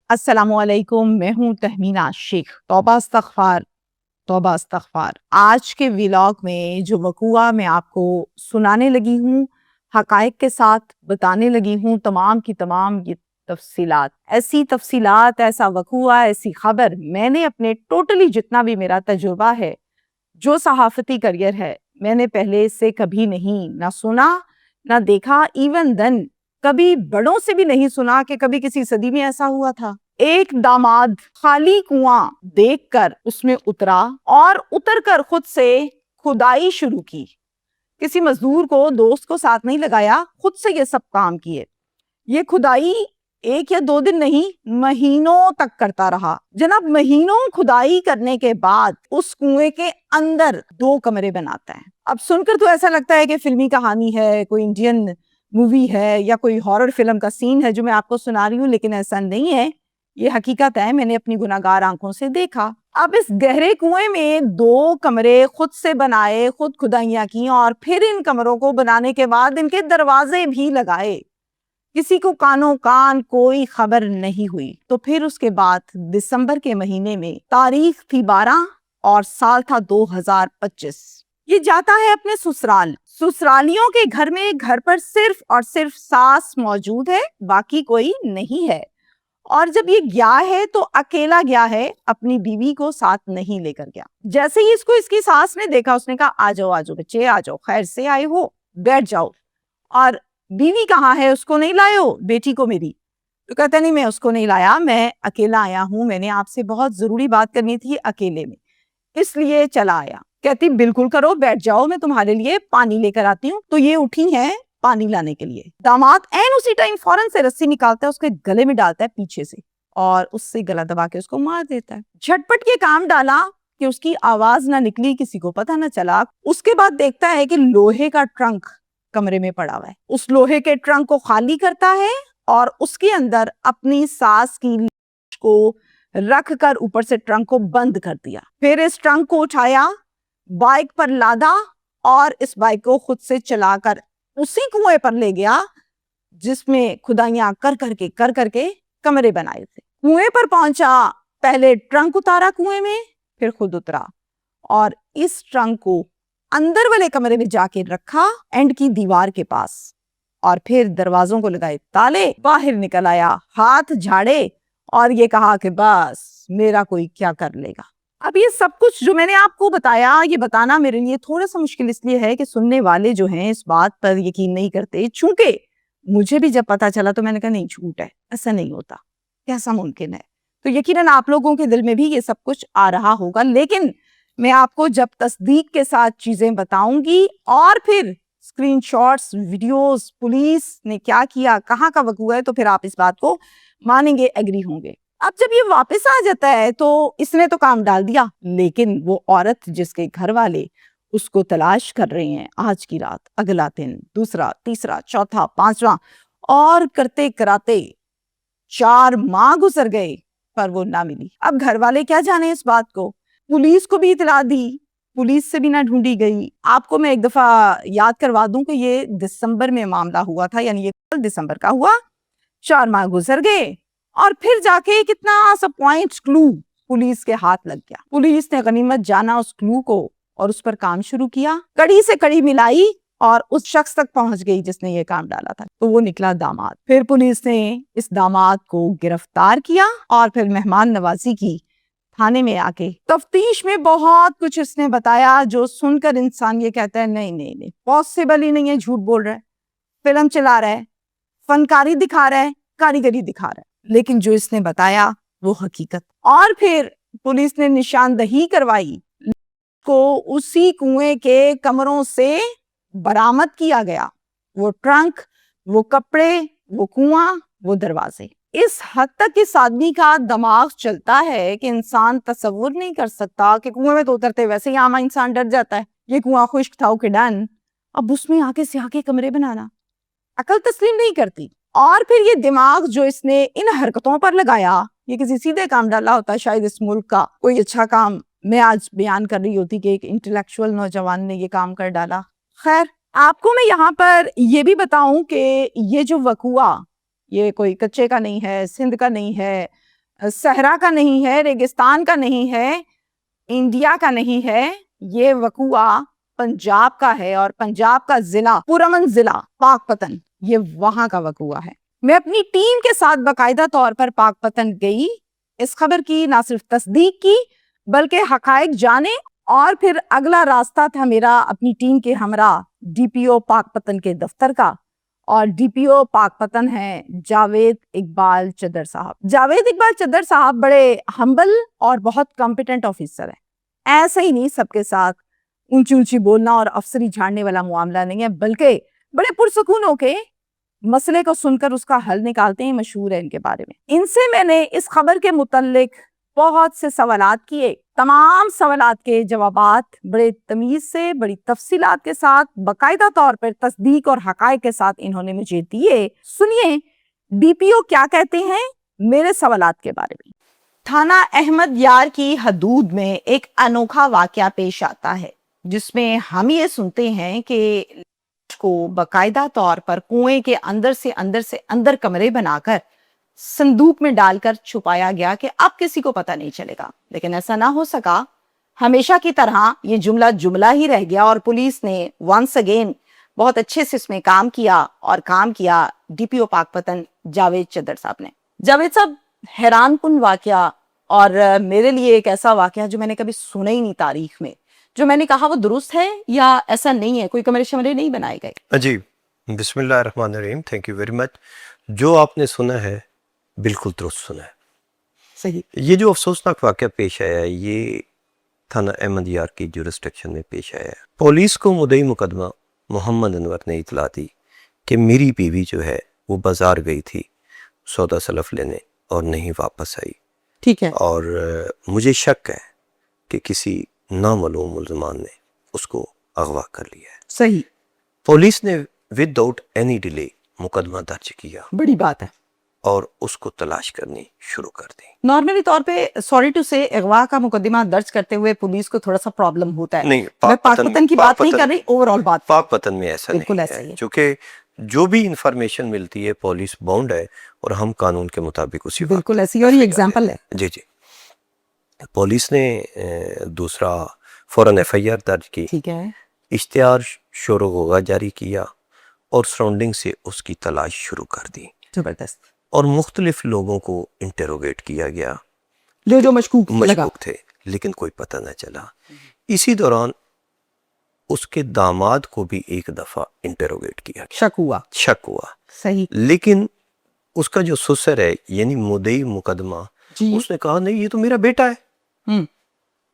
السلام علیکم، میں ہوں تہمینہ شیخ۔ توبہ استغفار، توبہ استغفار۔ آج کے ویلاگ میں جو وقوعہ میں آپ کو سنانے لگی ہوں، حقائق کے ساتھ بتانے لگی ہوں، تمام کی تمام یہ تفصیلات، ایسا وقوعہ، ایسی خبر میں نے اپنے ٹوٹلی جتنا بھی میرا تجربہ ہے، جو صحافتی کریئر ہے، میں نے پہلے سے کبھی نہیں نہ سنا نہ دیکھا۔ ایون دن کبھی بڑوں سے بھی نہیں سنا کہ کبھی کسی صدی میں ایسا ہوا تھا۔ ایک داماد خالی کنواں دیکھ کر اس میں اترا اور اتر کر خود سے کھدائی شروع کی۔ کسی مزدور کو، دوست کو ساتھ نہیں لگایا، خود سے یہ سب کام کیے۔ یہ کھدائی 1 یا 2 دن نہیں، مہینوں تک کرتا رہا۔ جناب، مہینوں کھدائی کرنے کے بعد اس کنویں کے اندر 2 کمرے بناتا ہے۔ اب سن کر تو ایسا لگتا ہے کہ فلمی کہانی ہے، کوئی انڈین مووی ہے یا کوئی ہارر فلم کا سین ہے جو میں آپ کو سنا رہی ہوں، لیکن ایسا نہیں ہے، یہ حقیقت ہے، میں نے اپنی گناہگار آنکھوں سے دیکھا۔ اب اس گہرے کنویں میں 2 کمرے خود سے بنائے، خود کھدائیاں کی، اور پھر ان کمروں کو بنانے کے بعد ان کے دروازے بھی لگائے۔ کسی کو کانوں کان کوئی خبر نہیں ہوئی۔ تو پھر اس کے بعد دسمبر کے مہینے میں، تاریخ تھی 12 اور سال تھا 2025، یہ جاتا ہے اپنے سسرال۔ سسرالیوں کے گھر پر صرف اور صرف ساس موجود ہے، باقی کوئی نہیں ہے۔ اور جب یہ گیا ہے تو اکیلا گیا ہے، اپنی بیوی کو ساتھ نہیں لے کر گیا۔ جیسے ہی اس کو اس کی ساس نے دیکھا، اس نے کہا آ جاؤ بچے، آ جاؤ، خیر سے آئے ہو، بیٹھ جاؤ۔ اور بیوی کہاں ہے؟ اس کو نہیں لائے ہو؟ بیٹی کو میری؟ تو کہتا نہیں، میں اس کو نہیں لایا، میں اکیلا آیا ہوں، میں نے آپ سے بہت ضروری بات کرنی تھی اکیلے میں، اس لیے چلا آیا۔ کہتی بالکل کرو، بیٹھ جاؤ، میں تمہارے لیے پانی لے کر آتی ہوں۔ تو یہ اٹھی ہیں پانی لانے کے لیے۔ داماد این اسی ٹائم فوراً سے رسی نکالتا ہے، اس کے گلے میں ڈالتا ہے پیچھے سے، اور اس سے گلا دبا کے اس کو مار دیتا ہے۔ جھٹپٹ کے کام ڈالا کہ اس کی آواز نہ نکلی، کسی کو پتہ نہ چلا۔ اس کے بعد دیکھتا ہے کہ لوہے کا ٹرنک کمرے میں پڑا ہوا ہے۔ اس لوہے کے ٹرنک کو خالی کرتا ہے اور اس کے اندر اپنی ساس کی لاش کو رکھ کر اوپر سے ٹرنک کو بند کر دیا۔ پھر اس ٹرنک کو اٹھایا، بائک پر لادا، اور اس بائک کو خود سے چلا کر اسی کنویں پر لے گیا جس میں کھدائیاں کر کر کے کمرے بنائے تھے۔ کنویں پر پہنچا، پہلے ٹرنک اتارا کنویں میں، پھر خود اترا، اور اس ٹرنک کو اندر والے کمرے میں جا کے رکھا، اینڈ کی دیوار کے پاس، اور پھر دروازوں کو لگائے تالے، باہر نکل آیا، ہاتھ جھاڑے، اور یہ کہا کہ بس میرا کوئی کیا کر لے گا۔ اب یہ سب کچھ جو میں نے آپ کو بتایا، یہ بتانا میرے لیے تھوڑا سا مشکل اس لیے ہے کہ سننے والے جو ہیں اس بات پر یقین نہیں کرتے، چونکہ مجھے بھی جب پتا چلا تو میں نے کہا نہیں، جھوٹ ہے، ایسا نہیں ہوتا، کیسا ممکن ہے؟ تو یقیناً آپ لوگوں کے دل میں بھی یہ سب کچھ آ رہا ہوگا، لیکن میں آپ کو جب تصدیق کے ساتھ چیزیں بتاؤں گی، اور پھر اسکرین شاٹس، ویڈیوز، پولیس نے کیا کیا، کہاں کا وقوع ہے، تو پھر آپ اس بات کو مانیں گے، ایگری ہوں گے۔ اب جب یہ واپس آ جاتا ہے تو اس نے تو کام ڈال دیا، لیکن وہ عورت جس کے گھر والے اس کو تلاش کر رہے ہیں، آج کی رات، اگلا دن، دوسرا، تیسرا، چوتھا، 5واں، اور کرتے کراتے 4 ماہ گزر گئے، پر وہ نہ ملی۔ اب گھر والے کیا جانے اس بات کو، پولیس کو بھی اطلاع دی، پولیس سے بھی نہ ڈھونڈی گئی۔ آپ کو میں ایک دفعہ یاد کروا دوں کہ یہ دسمبر میں معاملہ ہوا تھا، یعنی یہ کل دسمبر کا ہوا، 4 ماہ گزر گئے، اور پھر جا کے کتنا سا پوائنٹ کلو پولیس کے ہاتھ لگ گیا۔ پولیس نے غنیمت جانا اس کلو کو اور اس پر کام شروع کیا، کڑی سے کڑی ملائی، اور اس شخص تک پہنچ گئی جس نے یہ کام ڈالا تھا، تو وہ نکلا داماد۔ پھر پولیس نے اس داماد کو گرفتار کیا، اور پھر مہمان نوازی کی تھانے میں آ کے۔ تفتیش میں بہت کچھ اس نے بتایا جو سن کر انسان یہ کہتا ہے نہیں، پاسبل ہی نہیں ہے، جھوٹ بول رہا ہے، فلم چلا رہا ہے، فنکاری دکھا رہا ہے، کاریگری دکھا رہا ہے، لیکن جو اس نے بتایا وہ حقیقت۔ اور پھر پولیس نے نشاندہی کروائی کو اسی کنویں کے کمروں سے برآمد کیا گیا، وہ ٹرنک، وہ کپڑے، وہ کنواں، وہ دروازے۔ اس حد تک اس آدمی کا دماغ چلتا ہے کہ انسان تصور نہیں کر سکتا کہ کنویں میں تو اترتے ویسے ہی عام انسان ڈر جاتا ہے، یہ کنواں خشک تھا، اوکے ڈن، اب اس میں آگے سے آگے کمرے بنانا، عقل تسلیم نہیں کرتی۔ اور پھر یہ دماغ جو اس نے ان حرکتوں پر لگایا، یہ کسی سیدھے کام ڈالا ہوتا، شاید اس ملک کا کوئی اچھا کام میں آج بیان کر رہی ہوتی کہ ایک انٹلیکچوئل نوجوان نے یہ کام کر ڈالا۔ خیر، آپ کو میں یہاں پر یہ بھی بتاؤں کہ یہ جو وقوعہ، یہ کوئی کچے کا نہیں ہے، سندھ کا نہیں ہے، صحرا کا نہیں ہے، ریگستان کا نہیں ہے، انڈیا کا نہیں ہے، یہ وقوع پنجاب کا ہے، اور پنجاب کا ضلع پورامن ضلع پاک پتن، یہ وہاں کا وقوع ہے۔ میں اپنی ٹیم کے ساتھ باقاعدہ طور پر پاک پتن گئی، اس خبر کی نہ صرف تصدیق کی بلکہ حقائق جانے، اور پھر اگلا راستہ تھا میرا اپنی ٹیم کے ہمراہ ڈی پی او پاک پتن کے دفتر کا، اور ڈی پی او پاک پتن ہیں جاوید اقبال چدر صاحب۔ جاوید اقبال چدر صاحب بڑے ہمبل اور بہت کمپیٹنٹ آفیسر ہیں، ایسا ہی نہیں سب کے ساتھ اونچی اونچی بولنا اور افسری جھاڑنے والا معاملہ نہیں ہے، بلکہ بڑے پرسکون ہو کے مسئلے کو سن کر اس کا حل نکالتے ہیں، مشہور ہے ان کے بارے میں۔ ان سے میں نے اس خبر کے متعلق بہت سے سوالات کیے، تمام سوالات کے جوابات بڑے تمیز سے، بڑی تفصیلات کے ساتھ، باقاعدہ طور پر تصدیق اور حقائق کے ساتھ انہوں نے مجھے دیے۔ سنیے ڈی پی او کیا کہتے ہیں میرے سوالات کے بارے میں۔ تھانہ احمد یار کی حدود میں ایک انوکھا واقعہ پیش آتا ہے، جس میں ہم یہ سنتے ہیں کہ کو باقاعدہ طور پر کنویں کے اندر سے اندر کمرے بنا کر صندوق میں ڈال کر چھپایا گیا کہ اب کسی کو پتہ نہیں چلے گا، لیکن ایسا نہ ہو سکا۔ ہمیشہ کی طرح یہ جملہ ہی رہ گیا، اور پولیس نے ونس اگین بہت اچھے سے اس میں کام کیا ڈی پی او پاک پتن جاوید چدر صاحب نے۔ جاوید صاحب، حیران کن واقعہ، اور میرے لیے ایک ایسا واقعہ جو میں نے کبھی سنا ہی نہیں تاریخ میں، جو میں نے کہا وہ درست ہے یا ایسا نہیں ہے، کوئی کمرے شمرے نہیں بنائے گئے؟ جی، بسم اللہ الرحمن الرحیم، تھینک یو ویری مچ۔ جو آپ نے سنا ہے بالکل درست سنا ہے۔ صحیح۔ یہ جو افسوسناک واقعہ پیش آیا ہے، یہ تھانہ احمد یار کی جورسڈکشن میں پیش آیا ہے۔ پولیس کو مدعی مقدمہ محمد انور نے اطلاع دی کہ میری بیوی جو ہے وہ بازار گئی تھی سودا سلف لینے اور نہیں واپس آئی، ٹھیک ہے۔ اور مجھے شک ہے کہ کسی نامعلوم ملزمان نے اس کو اغوا کر لیا ہے۔ صحیح۔ پولیس نے ود آؤٹ اینی ڈیلے مقدمہ درج کیا بڑی بات ہے۔ اور اس کو تلاش کرنی شروع کر دی۔ نارملی طور پہ سوری ٹو سے اغوا کا مقدمہ درج کرتے ہوئے پولیس کو تھوڑا سا پرابلم ہوتا ہے۔ نہیں، میں پاک پتن کی بات نہیں کر رہی، اوور آل بات۔ پاک پتن میں ایسا بالکل نہیں ایسا ہی ہے، ہے، چونکہ جو بھی انفارمیشن ملتی ہے پولیس باؤنڈ ہے، اور ہم قانون کے مطابق اسی وقت بالکل ایسی، اور یہ ایگزامپل ہے۔ جی جی۔ پولیس نے دوسرا فوراً ایف آئی آر درج کی، ٹھیک ہے۔ اشتہار شور و غوغا جاری کیا، اور سراؤنڈنگ سے اس کی تلاش شروع کر دی، زبردست۔ اور مختلف لوگوں کو انٹروگیٹ کیا گیا جو مشکوک تھے، لیکن کوئی پتہ نہ چلا۔ اسی دوران اس کے داماد کو بھی ایک دفعہ انٹروگیٹ کیا گیا، شک ہوا۔ صحیح۔ لیکن اس کا جو سسر ہے، یعنی مدعی مقدمہ، اس نے کہا نہیں، یہ تو میرا بیٹا ہے،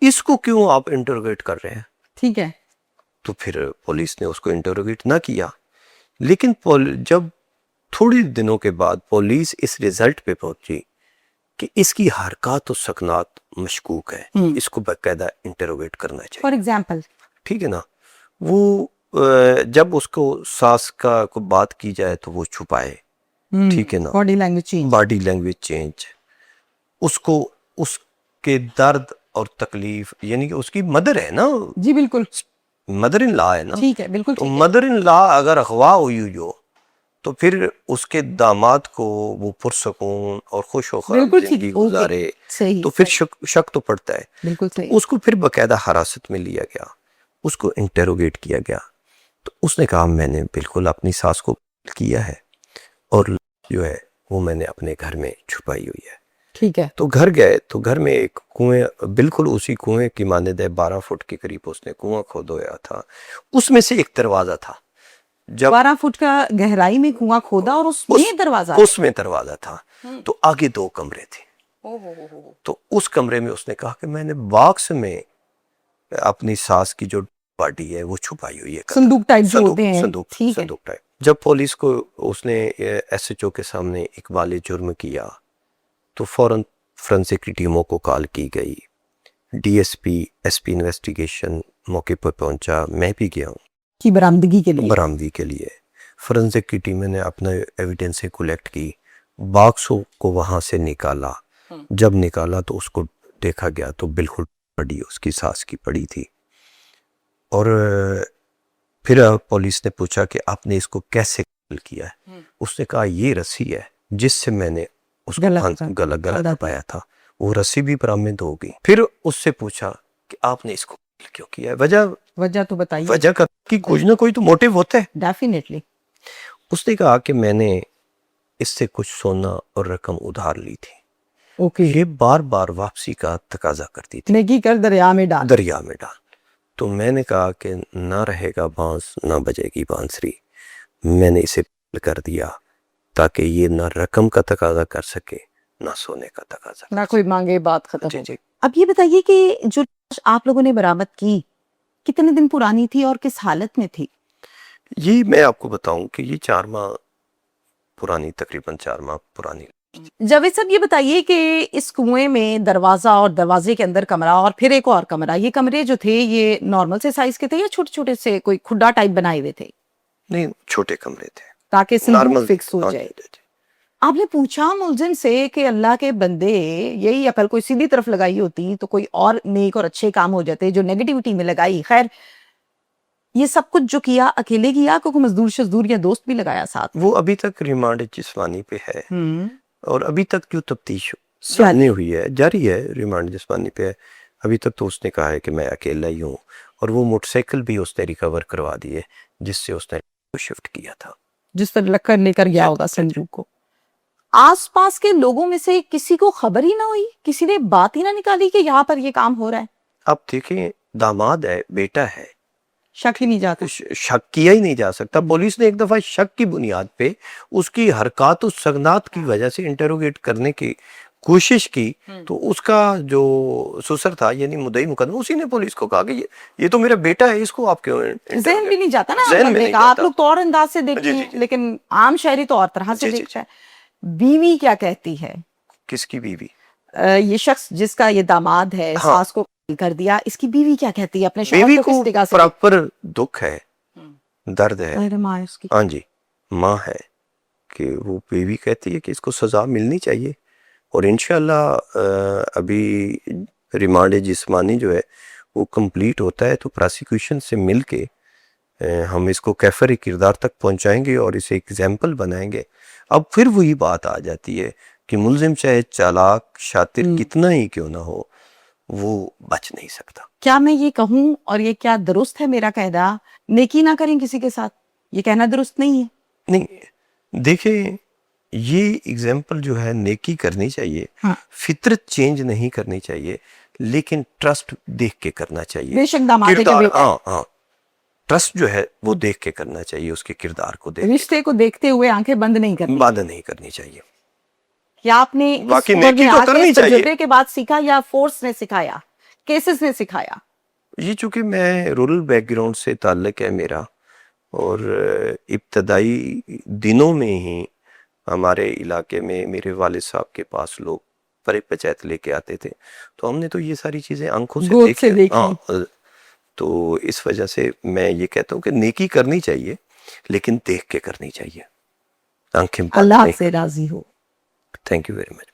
اس کو کیوں آپ انٹروگیٹ کر رہے ہیں؟ ٹھیک ہے۔ تو پھر پولیس نے اس کو انٹروگیٹ نہ کیا، لیکن جب تھوڑی دنوں کے بعد پولیس اس ریزلٹ پہ پہنچی کہ اس کی حرکات و سکنات مشکوک ہے، اس کو باقاعدہ انٹروگیٹ کرنا چاہیے۔ فار ایگزامپل، ٹھیک ہے نا، وہ جب اس کو ساس کا کو بات کی جائے تو وہ چھپائے، ٹھیک ہے نا، باڈی لینگویج چینج، اس کو اس کے درد اور تکلیف، یعنی کہ اس کی مدر ہے نا، جی بالکل، مدر ان لا ہے نا، ٹھیک ہے، بالکل تو مدر ان لا اگر اغوا ہوئی ہو تو پھر اس کے داماد کو وہ پرسکون اور خوش و خرم زندگی گزارے، تو پھر شک تو پڑتا ہے۔ بالکل صحیح۔ اس کو پھر باقاعدہ حراست میں لیا گیا، اس کو انٹروگیٹ کیا گیا، تو اس نے کہا میں نے بالکل اپنی ساس کو کیا ہے، اور جو ہے وہ میں نے اپنے گھر میں چھپائی ہوئی ہے۔ ٹھیک ہے۔ تو گھر گئے تو گھر میں ایک کنویں، بالکل اسی کنویں کی مانند ہے، 12 فٹ کے قریب اس نے کنواں کھودویا تھا، اس میں سے ایک دروازہ تھا۔ جب 12 فٹ کا گہرائی میں کنواں کھودا اور اس میں دروازہ تھا، تو آگے 2 کمرے تھے۔ تو اس کمرے میں اس نے کہا کہ میں نے باکس میں اپنی ساس کی جو باڈی ہے وہ چھپائی ہوئی ہے، صندوق ٹائپ جو ہوتے ہیں۔ صندوق ٹائپ۔ جب پولیس کو اس نے ایس ایچ او کے سامنے اقبال جرم کیا تو فوراً فرنسک کی ٹیموں کو کال کی گئی، D S P, S P investigation موقع پر پہنچا، میں بھی گیا ہوں کی برآمدگی کے لیے۔ فرنسک کی ٹیمیں نے اپنا ایویڈنس کلیکٹ کی، باکسوں کو وہاں سے نکالا، جب نکالا تو اس کو دیکھا گیا تو بالکل پڑی اس کی ساس کی پڑی تھی، اور پھر پولیس نے پوچھا کہ آپ نے اس کو کیسے قتل کیا ہے؟ اس نے کہا یہ رسی ہے جس سے میں نے اس کو گلا دبایا تھا, وہ رسی بھی برآمد ہو گئی. پھر اس سے پوچھا کہ آپ نے اس کو کیوں کیا ہے, وجہ تو بتائیے. وجہ کی کوئی نہ کوئی تو موٹیو ہوتا ہے. ڈیفینیٹلی. اس نے کہا کہ میں نے اس سے کچھ سونا اور رقم ادھار لی تھی. اوکے. یہ بار بار واپسی کا تقاضا کرتی تھی. نیکی کر دریا میں ڈال. دریا میں ڈال. تو میں نے کہا کہ نہ رہے گا بانس نہ بجے گی بانسری. میں نے اسے کر دیا تاکہ یہ نہ رقم کا تقاضا کر سکے نہ سونے کا تقاضا. نہ کوئی مانگے, بات ختم. جی جی. اب یہ بتائیے کہ جو آپ لوگوں نے برآمد کی کتنے دن پرانی تھی اور کس حالت میں تھی؟ یہ میں آپ کو بتاؤں کہ یہ 4 ماہ پرانی, تقریباً 4 ماہ پرانی. جاوید صاحب یہ بتائیے کہ اس کنویں میں دروازہ اور دروازے کے اندر کمرہ اور پھر ایک اور کمرہ, یہ کمرے جو تھے یہ نارمل سے سائز کے تھے یا چھوٹے چھوٹے سے کوئی کھڈا ٹائپ بنائے ہوئے تھے؟ نہیں, چھوٹے کمرے تھے تاکہ صندوق فکس ہو ہاں جائے. جی. آپ نے پوچھا ملزم سے کہ اللہ کے بندے یہی عقل کوئی سیدھی طرف لگائی ہوتی تو کوئی اور نیک اور اچھے کام ہو جاتے, جو نیگیٹیوٹی میں لگائی. خیر یہ سب کچھ جو کیا اکیلے کیا کہ کوئی مزدور شزدور یا دوست بھی لگایا ساتھ؟ وہ ابھی تک ریمانڈ جسمانی پہ ہے اور ابھی تک جو تفتیش سامنے ہوئی ہے جاری ہے, ریمانڈ جسمانی پہ ہے. ابھی تک تو اس نے کہا ہے کہ میں اکیلا ہی ہوں, اور وہ موٹر سائیکل بھی اس نے ریکور کروا دی ہے جس سے اس نے شفٹ کیا تھا, جس پر لکڑ لے کر گیا ہوگا صندوق کو. آس پاس کے لوگوں میں سے کسی کو خبر ہی نہ ہوئی, کسی نے بات ہی نہ نکالی کہ یہاں پر یہ کام ہو رہا ہے؟ اب دیکھیں, داماد ہے, بیٹا ہے, شک ہی نہیں جاتا. شک کیا ہی نہیں جا سکتا. پولیس نے ایک دفعہ شک کی بنیاد پہ اس کی حرکات و سکنات کی وجہ سے انٹروگیٹ کرنے کی کوشش کی, تو اس کا جو سسر تھا یعنی مدعی مقدمہ, اسی نے پولیس کو کہا کہ یہ تو میرا بیٹا ہے, اس کو آپ کیوں ذہن بھی نہیں جاتا نا ذہن میں نہیں جاتا. آپ لوگ تو اور انداز سے دیکھتے ہیں لیکن عام شہری تو اور طرح سے دیکھتا ہے. بیوی کیا کہتی ہے؟ کس کی بیوی؟ یہ شخص جس کا یہ داماد ہے, ساس کو کر دیا, اس کی بیوی کیا کہتی ہے؟ اپنے بیوی کو پراپر دکھ ہے, درد ہے. ہاں جی, ماں ہے کہ وہ بیوی کہتی ہے کہ اس کو سزا ملنی چاہیے, اور انشاءاللہ ابھی ریمانڈ جسمانی جو ہے وہ کمپلیٹ ہوتا ہے تو پراسیکیوشن سے مل کے ہم اس کو کیفر کردار تک پہنچائیں گے اور اسے ایگزامپل بنائیں گے. اب پھر وہی بات آ جاتی ہے کہ ملزم چاہے چالاک شاطر کتنا ہی کیوں نہ ہو, وہ بچ نہیں سکتا. کیا میں یہ کہوں, اور یہ کیا درست ہے میرا کہنا, نیکی نہ کریں کسی کے ساتھ, یہ کہنا درست نہیں ہے؟ نہیں, دیکھیں یہ ایگزامپل جو ہے نیکی کرنی چاہیے, فطرت چینج نہیں کرنی چاہیے, لیکن ٹرسٹ دیکھ کے کرنا چاہیے. بے شک داماد کے ہاں, ٹرسٹ جو ہے وہ دیکھ کے کرنا چاہیے, اس کے کردار کو دیکھ, رشتے کو دیکھتے ہوئے آنکھیں بند نہیں کرنی چاہیے. کیا آپ نے باقی نیکی تو کرنی چاہیے. تجربے کے بعد سیکھا یا فورس نے سکھایا, کیسز نے سکھایا؟ یہ چونکہ میں رورل بیک گراؤنڈ سے تعلق ہے میرا, اور ابتدائی دنوں میں ہی ہمارے علاقے میں میرے والد صاحب کے پاس لوگ پرے پچیت لے کے آتے تھے, تو ہم نے تو یہ ساری چیزیں آنکھوں سے دیکھی. تو اس وجہ سے میں یہ کہتا ہوں کہ نیکی کرنی چاہیے لیکن دیکھ کے کرنی چاہیے, آنکھیں بند. اللہ سے راضی ہو. Thank you very much.